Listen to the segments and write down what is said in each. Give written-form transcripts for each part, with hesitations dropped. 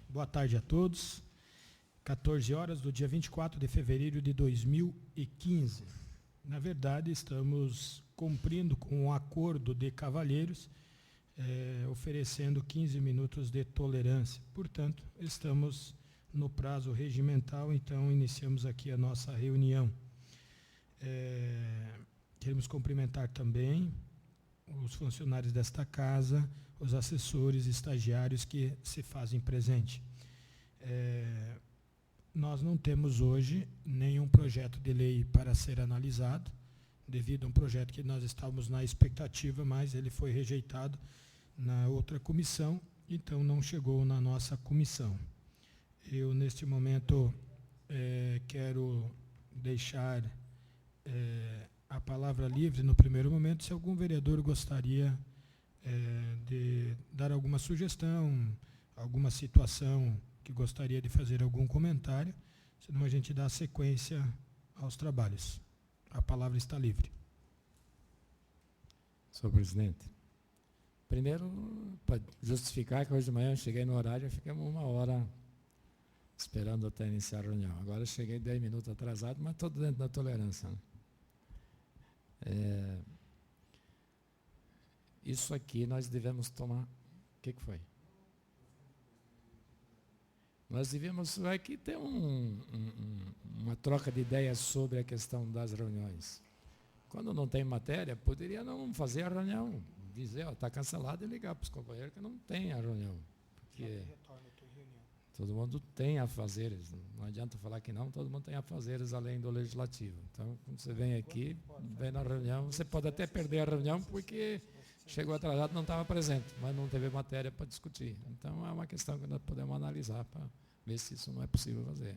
Boa tarde a todos. 14 horas do dia 24 de fevereiro de 2015. Na verdade, estamos cumprindo com um acordo de cavalheiros, oferecendo 15 minutos de tolerância. Portanto, estamos no prazo regimental, então iniciamos aqui a nossa reunião. Queremos cumprimentar também os funcionários desta casa, os assessores e estagiários que se fazem presente. Nós não temos hoje nenhum projeto de lei para ser analisado, devido a um projeto que nós estávamos na expectativa, mas ele foi rejeitado na outra comissão, então não chegou na nossa comissão. Eu, neste momento, quero deixar a palavra livre no primeiro momento, se algum vereador gostaria de dar alguma sugestão, alguma situação que gostaria de fazer algum comentário, senão a gente dá sequência aos trabalhos. A palavra está livre. Senhor presidente, primeiro, para justificar que hoje de manhã eu cheguei no horário e ficamos 1 hora esperando até iniciar a reunião. Agora eu cheguei 10 minutos atrasado, mas tudo dentro da tolerância, né? Isso aqui nós devemos tomar... O que foi? Nós devemos aqui ter uma troca de ideias sobre a questão das reuniões. Quando não tem matéria, poderia não fazer a reunião. Dizer, está cancelado e ligar para os companheiros que não tem a reunião. Porque todo mundo tem afazeres. Não adianta falar que não, todo mundo tem afazeres além do legislativo. Então, quando você vem aqui, vem na reunião, você pode até perder a reunião porque chegou atrasado, não estava presente, mas não teve matéria para discutir. Então, é uma questão que nós podemos analisar para ver se isso não é possível fazer.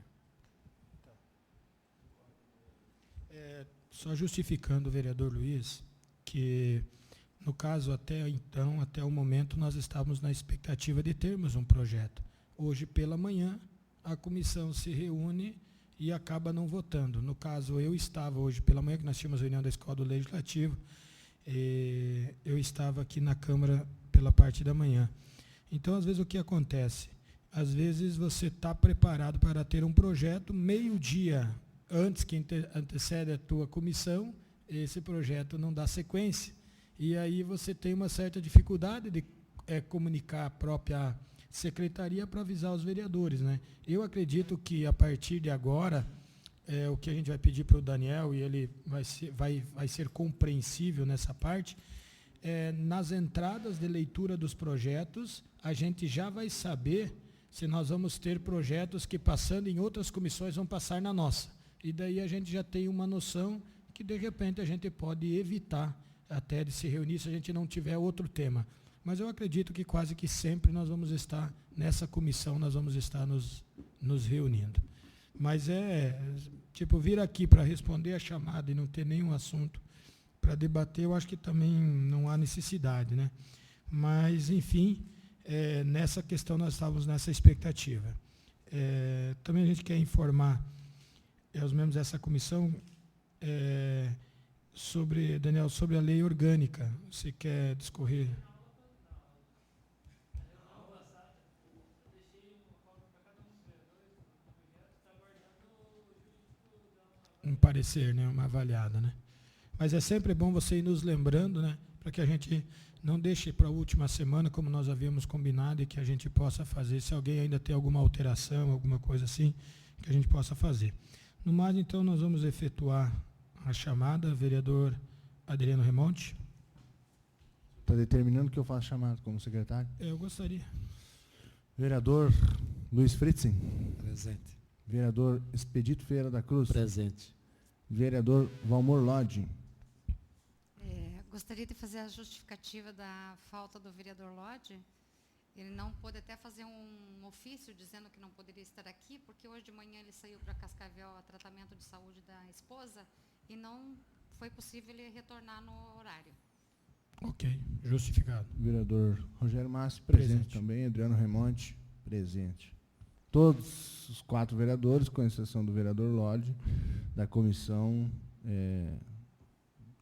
Só justificando, vereador Luiz, que, no caso, até o momento, nós estávamos na expectativa de termos um projeto. Hoje, pela manhã, a comissão se reúne e acaba não votando. No caso, eu estava hoje pela manhã, que nós tínhamos reunião da Escola do Legislativo, eu estava aqui na Câmara pela parte da manhã. Então, às vezes, o que acontece? Às vezes, você está preparado para ter um projeto, meio-dia antes que antecede a tua comissão, esse projeto não dá sequência. E aí você tem uma certa dificuldade de comunicar a própria secretaria para avisar os vereadores, né? Eu acredito que, a partir de agora, o que a gente vai pedir para o Daniel, e ele vai ser compreensível nessa parte, nas entradas de leitura dos projetos, a gente já vai saber se nós vamos ter projetos que, passando em outras comissões, vão passar na nossa. E daí a gente já tem uma noção que, de repente, a gente pode evitar até de se reunir se a gente não tiver outro tema. Mas eu acredito que quase que sempre nós vamos estar, nessa comissão, nós vamos estar nos reunindo. Mas vir aqui para responder a chamada e não ter nenhum assunto para debater, eu acho que também não há necessidade, né? Mas, enfim, nessa questão nós estávamos nessa expectativa. Também a gente quer informar os membros dessa comissão Daniel, sobre a lei orgânica. Você quer discorrer? Um parecer, né? Uma avaliada, né? Mas é sempre bom você ir nos lembrando, né? Para que a gente não deixe para a última semana, como nós havíamos combinado, e que a gente possa fazer, se alguém ainda tem alguma alteração, alguma coisa assim, que a gente possa fazer. No mais, então, nós vamos efetuar a chamada. Vereador Adriano Remonte. Está determinando que eu faça chamada como secretário? Eu gostaria. Vereador Luiz Fritzen. Presente. Vereador Expedito Ferreira da Cruz. Presente. Vereador Valmor Lodge. Gostaria de fazer a justificativa da falta do vereador Lodge. Ele não pôde até fazer um ofício dizendo que não poderia estar aqui, porque hoje de manhã ele saiu para Cascavel a tratamento de saúde da esposa e não foi possível ele retornar no horário. Ok, justificado. Vereador Rogério Massi, presente também. Adriano Remonte, presente. Todos os 4 vereadores, com exceção do vereador Lodge, da comissão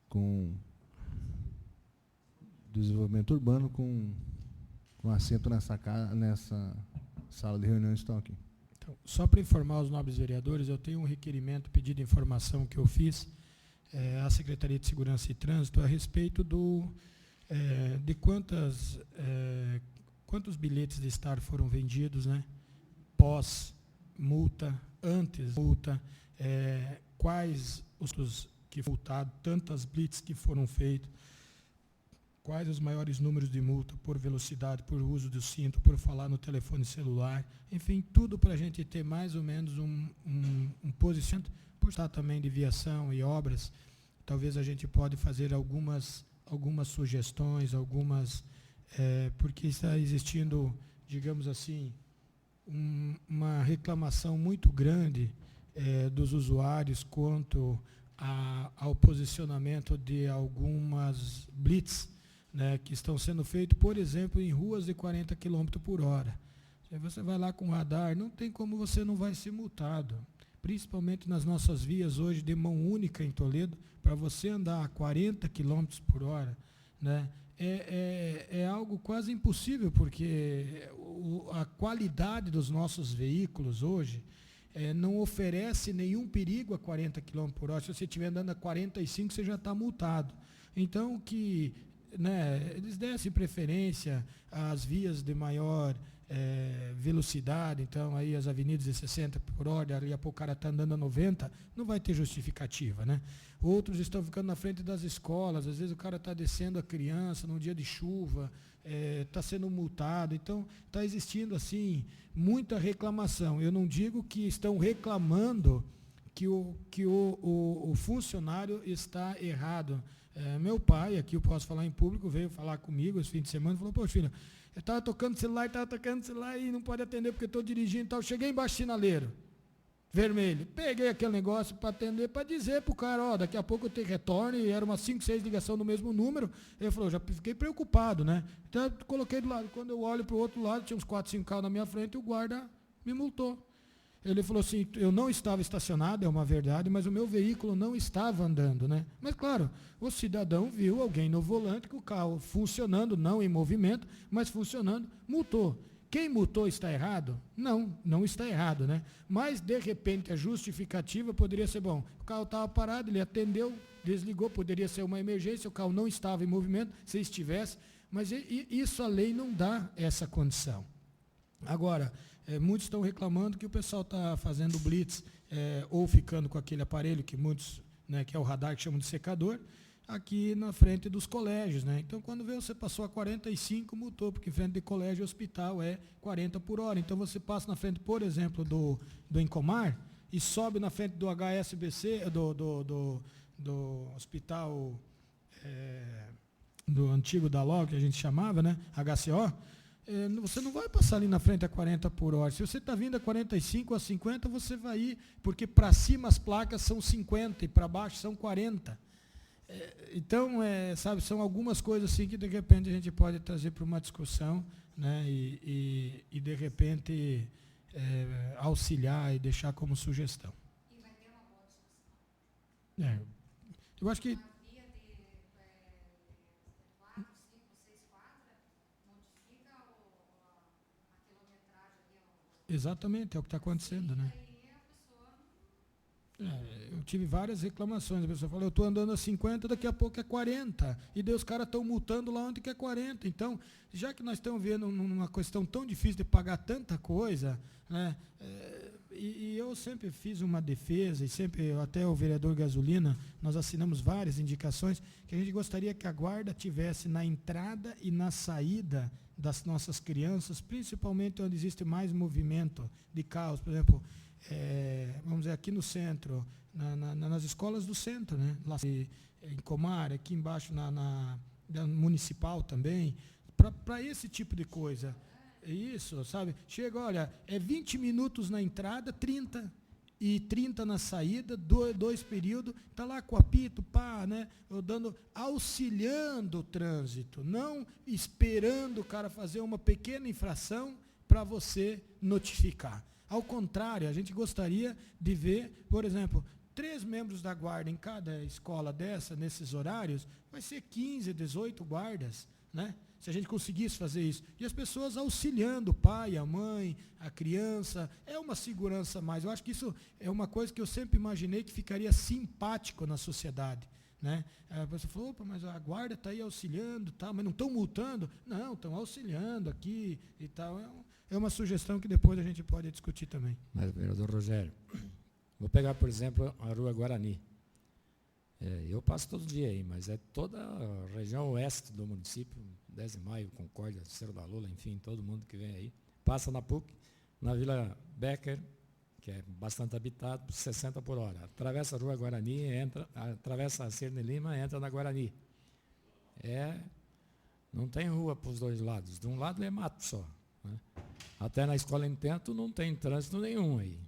com desenvolvimento urbano, com com assento nessa sala de reunião estão aqui. Então, só para informar os nobres vereadores, eu tenho um requerimento, pedido de informação que eu fiz à Secretaria de Segurança e Trânsito a respeito de quantos bilhetes de estar foram vendidos, né, pós-multa, antes multa, quais os que foram multados, tantas blitz que foram feitas, quais os maiores números de multa por velocidade, por uso do cinto, por falar no telefone celular, enfim, tudo para a gente ter mais ou menos um posicionamento, por estar também de viação e obras, talvez a gente pode fazer algumas sugestões, porque está existindo, digamos assim, uma reclamação muito grande dos usuários quanto ao posicionamento de algumas blitz, né, que estão sendo feitos, por exemplo, em ruas de 40 km por hora. Se você vai lá com o radar, não tem como você não vai ser multado. Principalmente nas nossas vias hoje de mão única em Toledo, para você andar a 40 km por hora, né, é algo quase impossível, porque a qualidade dos nossos veículos hoje não oferece nenhum perigo a 40 km por hora. Se você estiver andando a 45, você já está multado. Então, eles dessem preferência às vias de maior velocidade, então aí as avenidas de 60 por hora, ali a pouco o cara está andando a 90, não vai ter justificativa, né? Outros estão ficando na frente das escolas, às vezes o cara está descendo a criança num dia de chuva, está sendo multado, então está existindo assim muita reclamação. Eu não digo que estão reclamando que o funcionário está errado. Meu pai, aqui eu posso falar em público, veio falar comigo esse fim de semana e falou: poxa, filho, eu estava tocando celular e não pode atender porque estou dirigindo e tal. Cheguei embaixo do sinaleiro vermelho, peguei aquele negócio para atender, para dizer para o cara, daqui a pouco eu te retorno, e era umas 5, 6 ligações do mesmo número. Ele falou, já fiquei preocupado, né? Então eu coloquei do lado, quando eu olho para o outro lado, tinha uns 4, 5 carros na minha frente e o guarda me multou. Ele falou assim, eu não estava estacionado, é uma verdade, mas o meu veículo não estava andando, né? Mas claro, o cidadão viu alguém no volante com o carro funcionando, não em movimento, mas funcionando, multou. Quem multou está errado? Não está errado, né? Mas, de repente, a justificativa poderia ser, bom, o carro estava parado, ele atendeu, desligou, poderia ser uma emergência, o carro não estava em movimento, se estivesse, mas isso a lei não dá essa condição. Agora, muitos estão reclamando que o pessoal está fazendo blitz ou ficando com aquele aparelho que muitos, né, que é o radar que chamam de secador, aqui na frente dos colégios, né? Então, quando você passou a 45, multou, porque em frente de colégio e hospital é 40 por hora. Então, você passa na frente, por exemplo, do Incomar e sobe na frente do HSBC, do hospital do antigo da LOG, que a gente chamava, né? HCO. Você não vai passar ali na frente a 40 por hora. Se você está vindo a 45 a 50, você vai ir, porque para cima as placas são 50 e para baixo são 40. Então, sabe, são algumas coisas assim que de repente a gente pode trazer para uma discussão, né, e de repente auxiliar e deixar como sugestão. E vai ter uma boa discussão. Eu acho que... Uma via de 4, 5, 6 quadras, modifica a quilometragem ali. Exatamente, é o que está acontecendo, né? Eu tive várias reclamações, a pessoa falou, eu estou andando a 50, daqui a pouco é 40, e daí os caras estão multando lá onde que é 40. Então, já que nós estamos vendo uma questão tão difícil de pagar tanta coisa, né, e eu sempre fiz uma defesa, e sempre, até o vereador Gasolina, nós assinamos várias indicações, que a gente gostaria que a guarda tivesse na entrada e na saída das nossas crianças, principalmente onde existe mais movimento de carros, por exemplo, vamos dizer, aqui no centro, nas escolas do centro, né? Lá em Comar, aqui embaixo na municipal também, para esse tipo de coisa. Isso, sabe? Chega, olha, 20 minutos na entrada, 30 e 30 na saída, dois períodos, está lá com o apito, né? Auxiliando o trânsito, não esperando o cara fazer uma pequena infração para você notificar. Ao contrário, a gente gostaria de ver, por exemplo, 3 membros da guarda em cada escola dessa, nesses horários, vai ser 15, 18 guardas, né? Se a gente conseguisse fazer isso. E as pessoas auxiliando o pai, a mãe, a criança, é uma segurança a mais. Eu acho que isso é uma coisa que eu sempre imaginei que ficaria simpático na sociedade. Né? A pessoa falou, opa, mas a guarda está aí auxiliando, tá, mas não estão multando? Não, estão auxiliando aqui e tal. É uma sugestão que depois a gente pode discutir também. Mas, vereador Rogério, vou pegar, por exemplo, a Rua Guarani. Eu passo todo dia aí, mas é toda a região oeste do município, 10 de Maio, Concórdia, Cerro da Lula, enfim, todo mundo que vem aí. Passa na PUC, na Vila Becker, que é bastante habitado, 60 por hora. Atravessa a Rua Guarani, atravessa a Cirne Lima, entra na Guarani. Não tem rua para os dois lados. De um lado é mato só. Né? Até na Escola Intento não tem trânsito nenhum aí.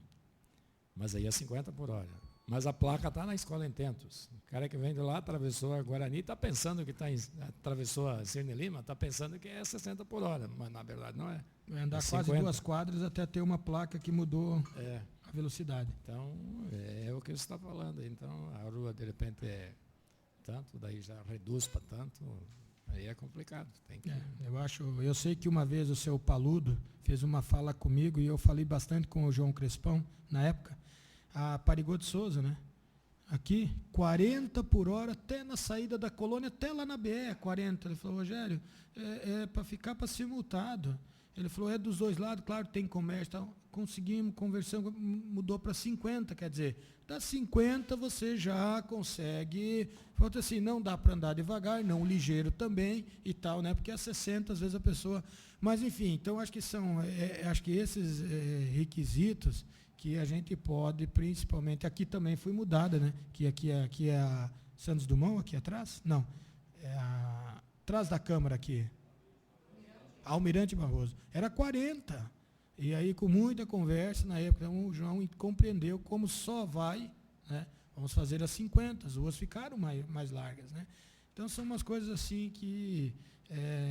Mas aí é 50 por hora. Mas a placa está na Escola Intentos. O cara que vem de lá, atravessou a Guarani, está pensando que atravessou a Cirne Lima, está pensando que é 60 por hora, mas na verdade não é. Vai andar é quase 50. 2 quadras até ter uma placa que mudou a velocidade. Então, é o que você está falando. Então, a rua, de repente, é tanto, daí já reduz para tanto, aí é complicado. Tem que... Eu sei que uma vez o seu Paludo fez uma fala comigo e eu falei bastante com o João Crespão, na época, a Parigô de Souza, né? Aqui, 40 por hora, até na saída da colônia, até lá na BR, 40. Ele falou, Rogério, é para ficar para ser multado. Ele falou, é dos dois lados, claro, tem comércio, tal. Conseguimos, conversamos, mudou para 50, quer dizer, das 50 você já consegue, falta assim, não dá para andar devagar, não ligeiro também e tal, né? Porque a 60, às vezes a pessoa... Mas, enfim, então acho que acho que esses requisitos que a gente pode, principalmente, aqui também foi mudada, né? Que aqui é a Santos Dumont, aqui atrás? Não, atrás da Câmara aqui. Almirante Barroso. Era 40. E aí, com muita conversa, na época, o João compreendeu como só vai, né? Vamos fazer as 50, as ruas ficaram mais largas, né? Então, são umas coisas assim que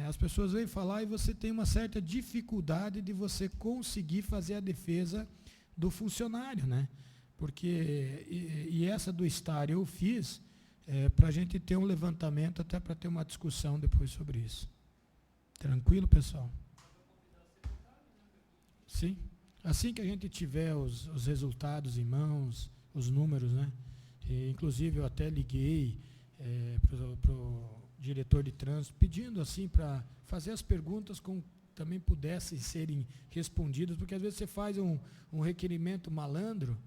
as pessoas vêm falar e você tem uma certa dificuldade de você conseguir fazer a defesa do funcionário, né? Porque, e essa do estar eu fiz para a gente ter um levantamento, até para ter uma discussão depois sobre isso. Tranquilo, pessoal? Sim. Assim que a gente tiver os resultados em mãos, os números, né? E, inclusive, eu até liguei para o diretor de trânsito, pedindo assim para fazer as perguntas com também pudessem serem respondidas, porque às vezes você faz um requerimento malandro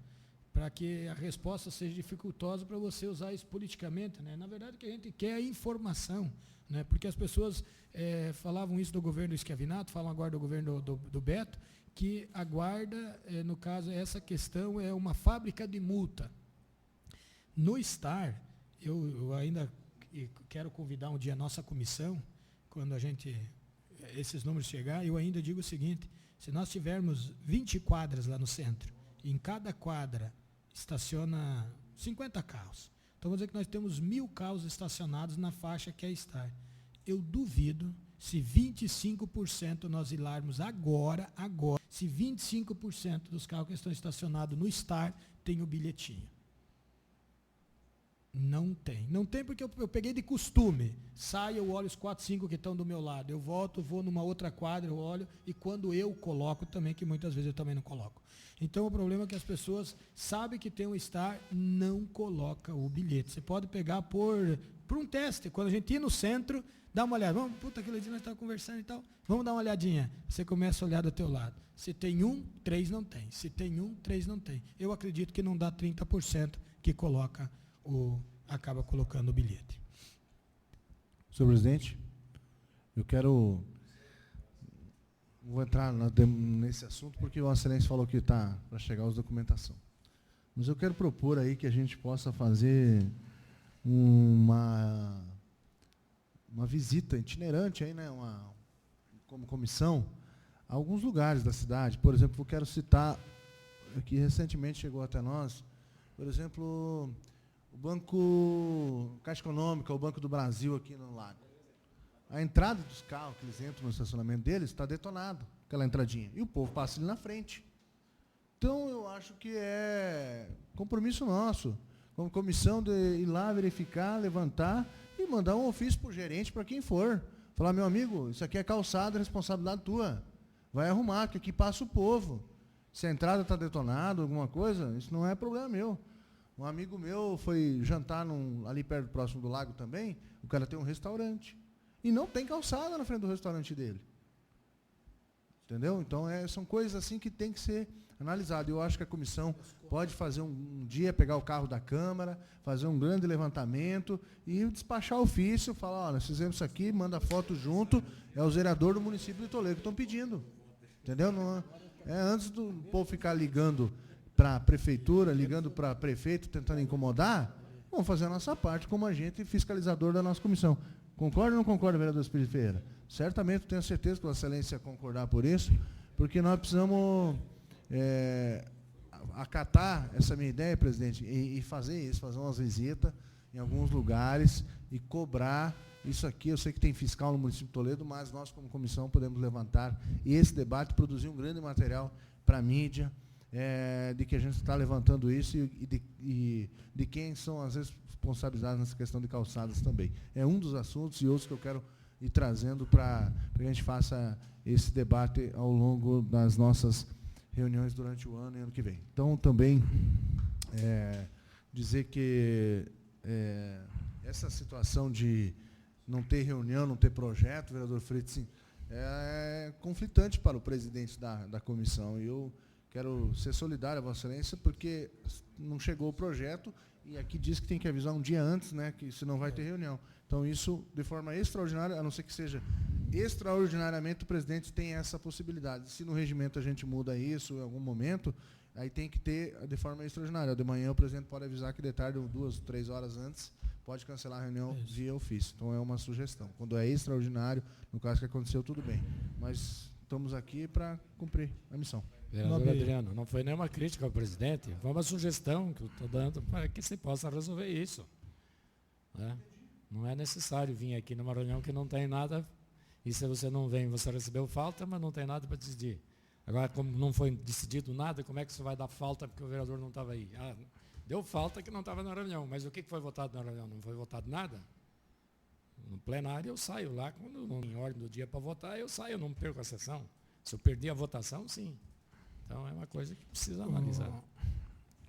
para que a resposta seja dificultosa para você usar isso politicamente, né? Na verdade, o que a gente quer é informação, né? Porque as pessoas falavam isso do governo do Schiavinato, falam agora do governo do Beto, que a guarda, no caso, essa questão é uma fábrica de multa. No STAR, eu ainda quero convidar um dia a nossa comissão, quando esses números chegar, eu ainda digo o seguinte, se nós tivermos 20 quadras lá no centro, e em cada quadra estaciona 50 carros, então vamos dizer que nós temos 1.000 carros estacionados na faixa que é STAR. Eu duvido se 25% nós irmos agora, se 25% dos carros que estão estacionados no STAR tem o bilhetinho. Não tem. Não tem porque eu peguei de costume. Saio, eu olho os 4, 5 que estão do meu lado. Eu volto, vou numa outra quadra, eu olho, e quando eu coloco também, que muitas vezes eu também não coloco. Então o problema é que as pessoas sabem que tem um STAR, não coloca o bilhete. Você pode pegar por um teste. Quando a gente ir no centro, dá uma olhada. Vamos, aquele dia nós estávamos conversando e tal. Vamos dar uma olhadinha. Você começa a olhar do teu lado. Se tem 3 não tem. Se tem 3 não tem. Eu acredito que não dá 30% que coloca acaba colocando o bilhete. Senhor presidente, vou entrar nesse assunto porque o Excelência falou que está para chegar as documentação. Mas eu quero propor aí que a gente possa fazer uma visita itinerante aí, né, como comissão, a alguns lugares da cidade. Por exemplo, eu quero citar, que recentemente chegou até nós, por exemplo, o Banco Caixa Econômica, o Banco do Brasil aqui no Lago. A entrada dos carros que eles entram no estacionamento deles está detonado, aquela entradinha. E o povo passa ali na frente. Então, eu acho que é compromisso nosso, como comissão, de ir lá verificar, levantar e mandar um ofício para o gerente, para quem for. Falar, meu amigo, isso aqui é calçada, é responsabilidade tua. Vai arrumar, que aqui passa o povo. Se a entrada está detonada, alguma coisa, isso não é problema meu. Um amigo meu foi jantar ali perto, próximo do lago também, o cara tem um restaurante. E não tem calçada na frente do restaurante dele. Entendeu? Então, são coisas assim que tem que ser analisado. Eu acho que a comissão pode fazer um dia, pegar o carro da Câmara, fazer um grande levantamento e despachar ofício, falar, nós fizemos isso aqui, manda foto junto, é o zerador do município de Toledo que estão pedindo. Entendeu? Não, antes do povo ficar ligando para a prefeitura, ligando para prefeito, tentando incomodar, vamos fazer a nossa parte como agente fiscalizador da nossa comissão. Concorda ou não concorda, vereador Espírito Ferreira? Certamente, tenho certeza que a excelência concordar por isso, porque nós precisamos acatar essa minha ideia, presidente, e fazer isso, fazer umas visitas em alguns lugares e cobrar isso aqui. Eu sei que tem fiscal no município de Toledo, mas nós, como comissão, podemos levantar esse debate, produzir um grande material para a mídia, de que a gente está levantando isso e de quem são as responsabilizados nessa questão de calçadas também. É um dos assuntos e outros que eu quero ir trazendo para que a gente faça esse debate ao longo das nossas reuniões durante o ano e ano que vem. Então, também dizer que essa situação de não ter reunião, não ter projeto, vereador Fritz, é conflitante para o presidente da comissão. E eu quero ser solidário a Vossa Excelência, porque não chegou o projeto, e aqui diz que tem que avisar um dia antes, né, que senão vai ter reunião. Então, isso, de forma extraordinária, a não ser que seja extraordinariamente, o presidente tem essa possibilidade. Se no regimento a gente muda isso em algum momento, aí tem que ter de forma extraordinária. De manhã o presidente pode avisar que de tarde, 2, 3 horas antes, pode cancelar a reunião via ofício. Então, é uma sugestão. Quando é extraordinário, no caso que aconteceu, tudo bem. Mas estamos aqui para cumprir a missão. Vereador Adriano, não foi nenhuma crítica ao presidente, foi uma sugestão que eu estou dando para que se possa resolver isso. Né? Não é necessário vir aqui numa reunião que não tem nada, e se você não vem, você recebeu falta, mas não tem nada para decidir. Agora, como não foi decidido nada, como é que você vai dar falta porque o vereador não estava aí? Deu falta que não estava na reunião, mas o que foi votado na reunião? Não foi votado nada? No plenário eu saio lá, quando não em ordem do dia para votar, eu saio, eu não perco a sessão. Se eu perdi a votação, sim. Então, é uma coisa que precisa analisar.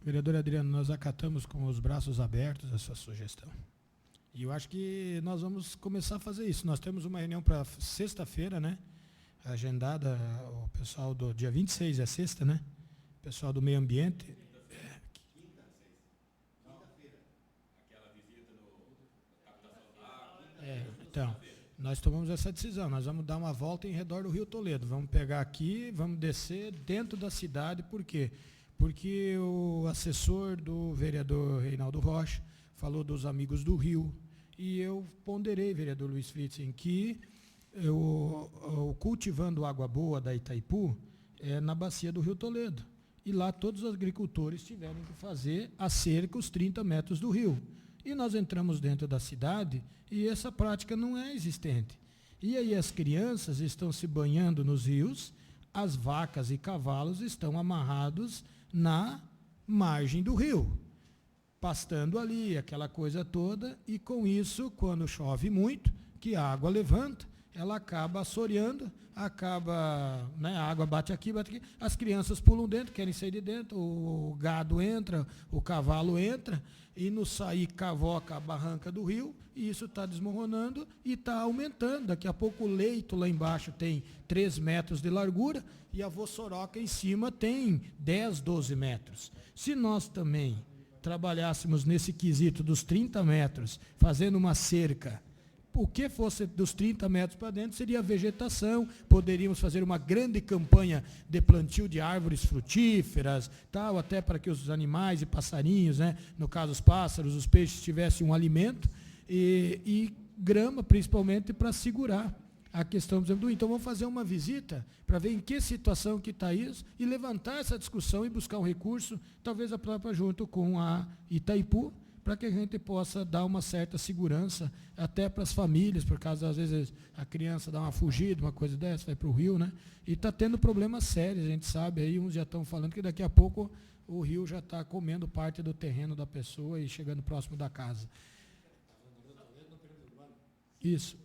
Vereador Adriano, nós acatamos com os braços abertos a sua sugestão. E eu acho que nós vamos começar a fazer isso. Nós temos uma reunião para sexta-feira, né? Agendada, o pessoal do dia 26, é sexta, né? O pessoal do meio ambiente. Então, nós tomamos essa decisão. Nós vamos dar uma volta em redor do Rio Toledo. Vamos pegar aqui, vamos descer dentro da cidade. Por quê? Porque o assessor do vereador Reinaldo Rocha falou dos amigos do Rio. E eu ponderei, vereador Luiz Fritz, em que eu cultivando água boa da Itaipu é na bacia do Rio Toledo. E lá todos os agricultores tiveram que fazer a cerca os 30 metros do rio. E nós entramos dentro da cidade e essa prática não é existente. E aí as crianças estão se banhando nos rios, as vacas e cavalos estão amarrados na margem do rio, pastando ali, aquela coisa toda, e com isso, quando chove muito, que a água levanta, ela acaba assoreando, a água bate aqui, as crianças pulam dentro, querem sair de dentro, o gado entra, o cavalo entra, e no sair cavoca a barranca do rio, e isso está desmoronando e está aumentando. Daqui a pouco o leito lá embaixo tem 3 metros de largura, e a vossoroca em cima tem 10, 12 metros. Se nós também trabalhássemos nesse quesito dos 30 metros, fazendo uma cerca, o que fosse dos 30 metros para dentro seria vegetação, poderíamos fazer uma grande campanha de plantio de árvores frutíferas, tal, até para que os animais e passarinhos, né, no caso os pássaros, os peixes, tivessem um alimento, e grama, principalmente, para segurar a questão, por exemplo, do. Então, vamos fazer uma visita para ver em que situação que está isso e levantar essa discussão e buscar um recurso, talvez a própria junto com a Itaipu, para que a gente possa dar uma certa segurança até para as famílias, por causa, às vezes, a criança dá uma fugida, uma coisa dessa, vai para o rio, né? E está tendo problemas sérios, a gente sabe, aí uns já estão falando que daqui a pouco o rio já está comendo parte do terreno da pessoa e chegando próximo da casa. Isso.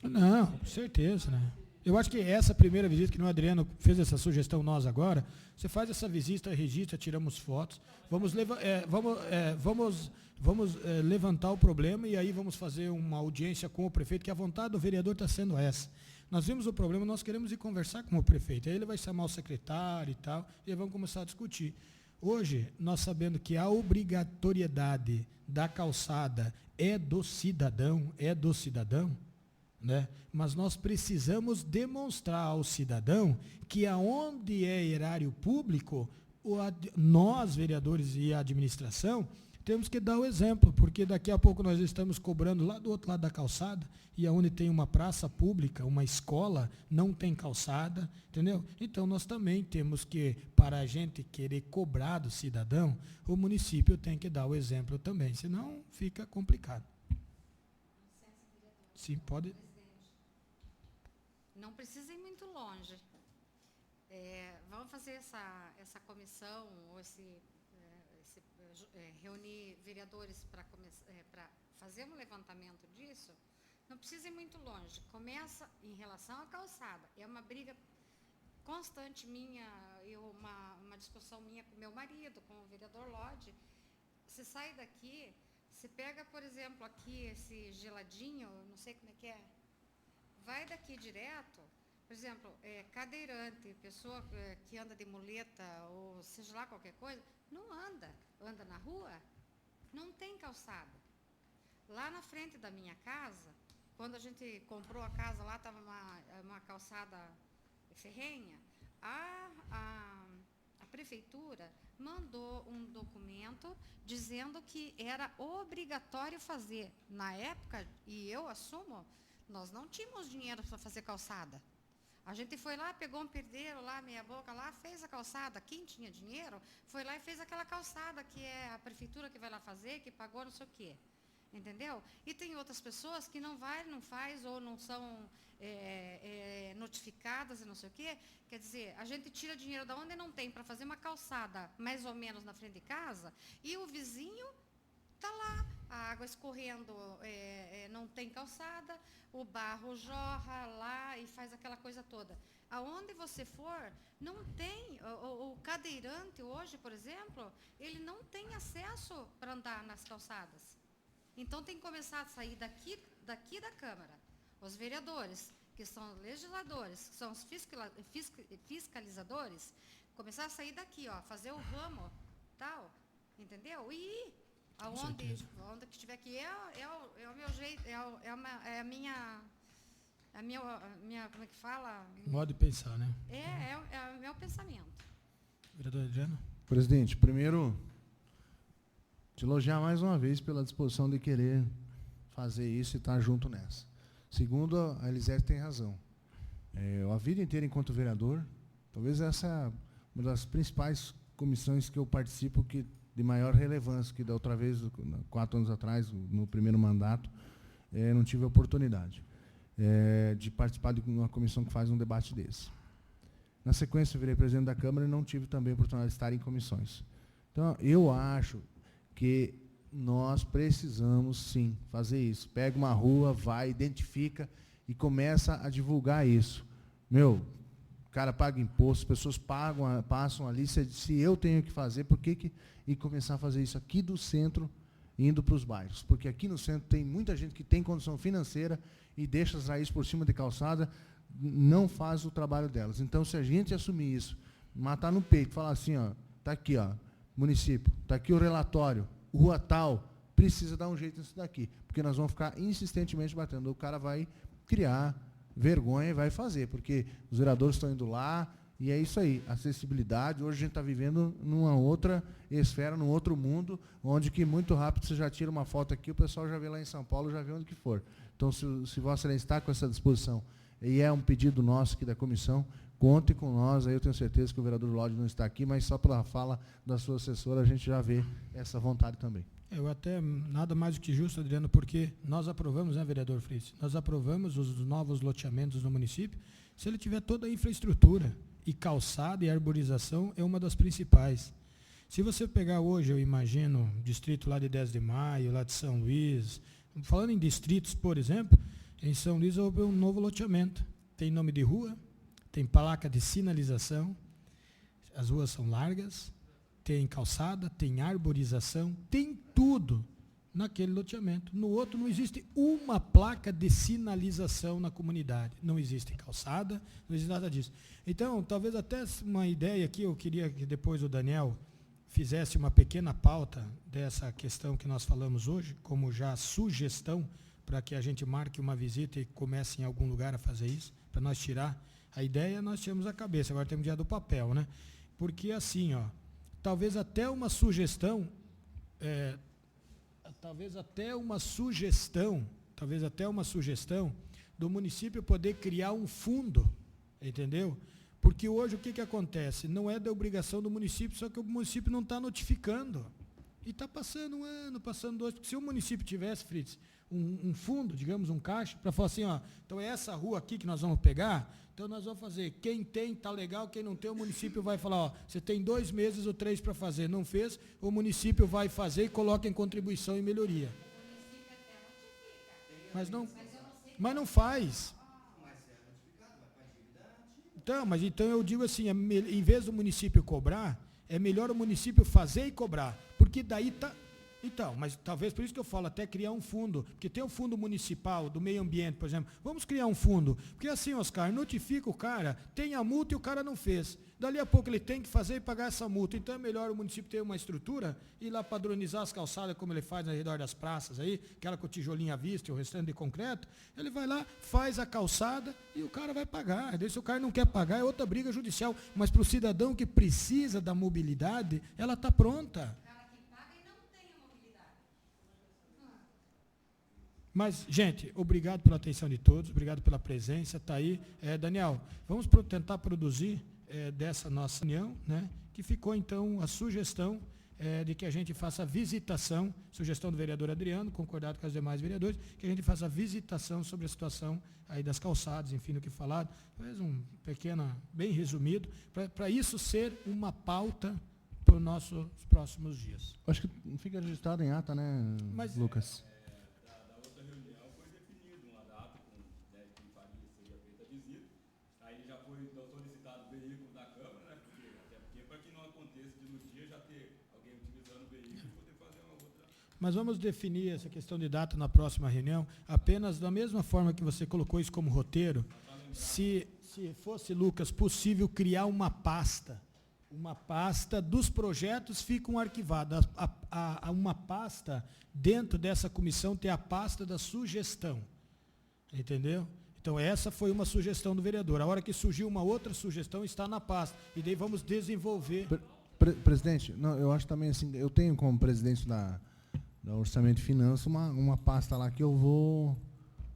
Não, com certeza, né? Eu acho que essa primeira visita, que o Adriano fez essa sugestão nós agora, você faz essa visita, registra, tiramos fotos, vamos levantar o problema e aí vamos fazer uma audiência com o prefeito, que a vontade do vereador está sendo essa. Nós vimos o problema, nós queremos ir conversar com o prefeito, aí ele vai chamar o secretário e tal, e aí vamos começar a discutir. Hoje, nós sabendo que a obrigatoriedade da calçada é do cidadão, né? Mas nós precisamos demonstrar ao cidadão que aonde é erário público, nós, vereadores e a administração, temos que dar o exemplo, porque daqui a pouco nós estamos cobrando lá do outro lado da calçada, e aonde tem uma praça pública, uma escola, não tem calçada, entendeu? Então nós também temos que, para a gente querer cobrar do cidadão, o município tem que dar o exemplo também, senão fica complicado. Sim, pode. Não precisa ir muito longe. Vamos fazer essa comissão, ou reunir vereadores para fazer um levantamento disso. Não precisa ir muito longe. Começa em relação à calçada. É uma briga constante minha, uma discussão minha com meu marido, com o vereador Lodge. Você sai daqui, você pega, por exemplo, aqui esse geladinho, não sei como é que é, vai daqui direto, por exemplo, cadeirante, pessoa que anda de muleta, ou seja lá qualquer coisa, não anda na rua, não tem calçada. Lá na frente da minha casa, quando a gente comprou a casa, lá estava uma calçada ferrenha, a prefeitura mandou um documento dizendo que era obrigatório fazer. Na época, e eu assumo, nós não tínhamos dinheiro para fazer calçada. A gente foi lá, pegou um perdeiro lá, meia boca lá, fez a calçada. Quem tinha dinheiro foi lá e fez aquela calçada, que é a prefeitura que vai lá fazer, que pagou não sei o quê. Entendeu? E tem outras pessoas que não vai, não faz, ou não são notificadas e não sei o quê. Quer dizer, a gente tira dinheiro da onde não tem para fazer uma calçada mais ou menos na frente de casa, e o vizinho está lá, a água escorrendo, não tem calçada, o barro jorra lá e faz aquela coisa toda. Aonde você for, não tem, o cadeirante hoje, por exemplo, ele não tem acesso para andar nas calçadas. Então tem que começar a sair daqui da Câmara, os vereadores, que são legisladores, que são os fiscalizadores, começar a sair daqui, ó, fazer o ramo, tal, entendeu? E aonde que tiver que é o meu jeito, é a minha, como é que fala? Modo de pensar, né? É o meu pensamento. Vereador Adriano? Presidente, primeiro, te elogiar mais uma vez pela disposição de querer fazer isso e estar junto nessa. Segundo, a Elisete tem razão. A vida inteira, enquanto vereador, talvez essa é uma das principais comissões que eu participo de maior relevância, que da outra vez, 4 anos atrás, no primeiro mandato, não tive a oportunidade de participar de uma comissão que faz um debate desse. Na sequência, eu virei presidente da Câmara e não tive também a oportunidade de estar em comissões. Então, eu acho que nós precisamos, sim, fazer isso. Pega uma rua, vai, identifica e começa a divulgar isso. O cara paga imposto, as pessoas passam ali, se eu tenho que fazer, por que e começar a fazer isso aqui do centro, indo para os bairros? Porque aqui no centro tem muita gente que tem condição financeira e deixa as raízes por cima de calçada, não faz o trabalho delas. Então, se a gente assumir isso, matar no peito, falar assim, ó, tá aqui, ó, município, está aqui o relatório, rua tal, precisa dar um jeito nisso daqui, porque nós vamos ficar insistentemente batendo. O cara vai criar vergonha e vai fazer, porque os vereadores estão indo lá, e é isso aí, acessibilidade. Hoje a gente está vivendo numa outra esfera, num outro mundo, onde que muito rápido você já tira uma foto aqui, o pessoal já vê lá em São Paulo, já vê onde que for. Então, se Vossa Excelência está com essa disposição, e é um pedido nosso aqui da comissão, conte com nós, aí eu tenho certeza que o vereador Lodge não está aqui, mas só pela fala da sua assessora a gente já vê essa vontade também. Eu até, nada mais do que justo, Adriano, porque nós aprovamos, né, vereador Fritz? Nós aprovamos os novos loteamentos no município, se ele tiver toda a infraestrutura, e calçada e arborização é uma das principais. Se você pegar hoje, eu imagino, distrito lá de 10 de Maio, lá de São Luís, falando em distritos, por exemplo, Em São Luís houve um novo loteamento. Tem nome de rua, tem placa de sinalização, as ruas são largas, tem calçada, tem arborização, tem tudo naquele loteamento. No outro não existe uma placa de sinalização na comunidade. Não existe calçada, não existe nada disso. Então, talvez até uma ideia aqui, eu queria que depois o Daniel fizesse uma pequena pauta dessa questão que nós falamos hoje, como já sugestão, para que a gente marque uma visita e comece em algum lugar a fazer isso, para nós tirar a ideia, nós tínhamos a cabeça, agora temos dia do papel, né? Porque assim, ó, talvez até uma sugestão do município poder criar um fundo, entendeu? Porque hoje o que acontece? Não é da obrigação do município, só que o município não está notificando. E está passando um ano, passando dois. Porque se o município tivesse, Fritz, um fundo, digamos, um caixa, para falar assim, ó, então é essa rua aqui que nós vamos pegar, então nós vamos fazer, quem tem está legal, quem não tem, o município vai falar, ó, você tem 2 meses ou 3 para fazer, não fez, o município vai fazer e coloca em contribuição e melhoria. Mas não faz. Então eu digo assim, em vez do município cobrar, é melhor o município fazer e cobrar, porque daí tá. Então, mas talvez por isso que eu falo, até criar um fundo, porque tem o fundo municipal do meio ambiente, por exemplo, vamos criar um fundo, porque assim, Oscar, notifica o cara, tem a multa e o cara não fez, dali a pouco ele tem que fazer e pagar essa multa, então é melhor o município ter uma estrutura, ir lá padronizar as calçadas, como ele faz ao redor das praças aí, aquela com tijolinho à vista e o restante de concreto, ele vai lá, faz a calçada e o cara vai pagar, daí se o cara não quer pagar é outra briga judicial, mas para o cidadão que precisa da mobilidade, ela está pronta. Mas, gente, obrigado pela atenção de todos, obrigado pela presença, está aí. Daniel, vamos tentar produzir dessa nossa reunião, né, que ficou, então, a sugestão de que a gente faça a visitação, sugestão do vereador Adriano, concordado com os demais vereadores, que a gente faça a visitação sobre a situação aí das calçadas, enfim, do que falado, talvez um pequeno, bem resumido, para isso ser uma pauta para os nossos próximos dias. Acho que não fica registrado em ata, né, Lucas? Mas vamos definir essa questão de data na próxima reunião, apenas da mesma forma que você colocou isso como roteiro, se fosse, Lucas, possível criar uma pasta dos projetos ficam arquivados, uma pasta dentro dessa comissão ter a pasta da sugestão, entendeu? Então essa foi uma sugestão do vereador, a hora que surgiu uma outra sugestão está na pasta, e daí vamos desenvolver. Presidente, não, eu acho também assim, eu tenho como presidente da Orçamento e Finanças uma pasta lá que eu vou,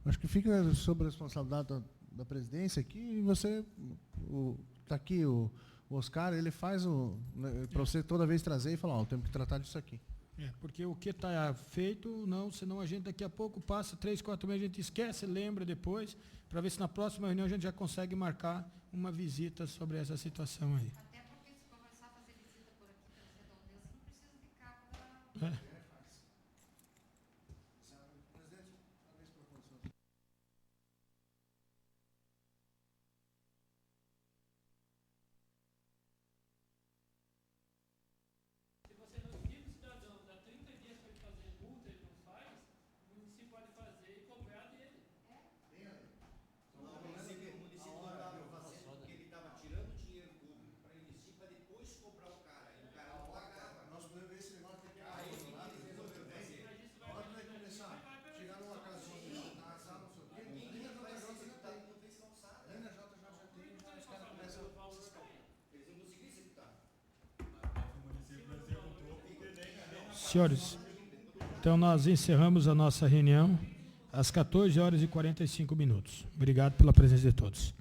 acho que fica sob a responsabilidade da presidência aqui, e você, está aqui o Oscar, ele faz para você toda vez trazer e falar, ó, temos que tratar disso aqui. Porque o que está feito, não, senão a gente daqui a pouco passa 3, 4 meses, a gente esquece, lembra depois, para ver se na próxima reunião a gente já consegue marcar uma visita sobre essa situação aí. Até porque se começar a fazer visita por aqui pelas redondezas, não precisa de carro para... Senhores, então nós encerramos a nossa reunião às 14h45. Obrigado pela presença de todos.